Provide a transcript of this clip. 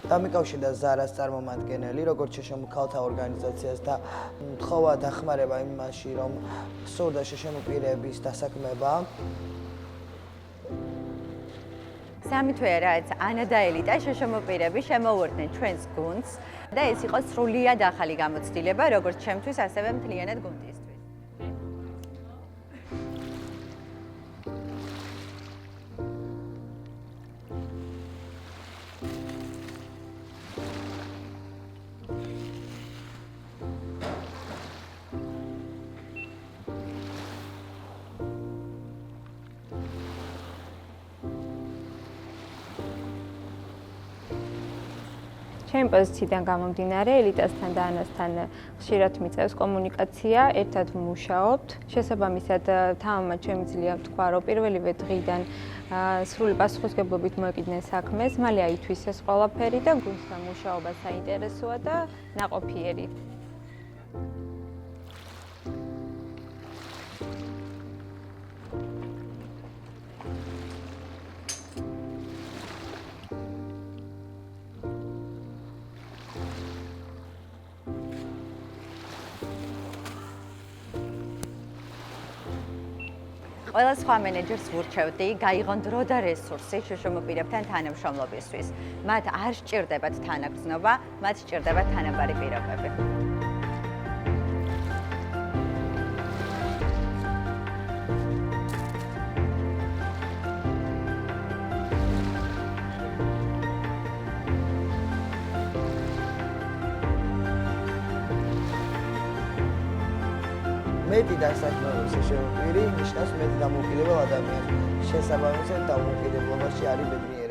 დამიკავშირდა ზარას წარმომადგენელი, როგორც შეშმო ქალთა ორგანიზაციას და თხოვა დახმარება იმაში, რომ სურდა შეშმო პირების დასაქმება. სამი თვე რაც ანა და ელიტა შეშმო პირები შემოუერთდნენ ჩვენს გუნდს და ეს იყო სრულიად ახალი გამოცდილება, როგორც ჩემთვის, ასევე მთლიანად გუნდისთვის. ჩემი პოზიციიდან გამომდინარე, ელიტასთან და ანასთან ხშირად მიწევს კომუნიკაცია, ერთად ვმუშაობთ. შესაბამისად, თამამად შემიძლია ვთქვა, რომ პირველივე დღიდან სრული პასუხისმგებლობით მოეკიდნენ საქმეს, მალე აითვისეს ყველაფერი და გუნდთან მუშაობა საინტერესოა და ნაყოფიერი. ყველა სხვა მენეჯერს ვურჩევდი, გაიღონ დრო და რესურსი შეშმო პირებთან თანამშრომლობისთვის. მათ არ სჭირდებათ თანაგრძნობა, მათ სჭირდებათ თანაბარი პირობები. მეტი დასაქმებული შეშმო პირი ნიშნავს მეტი დამოუკიდებელ ადამიანს. შესაბამისად, დამოუკიდებლობაში არის ბედნიერი.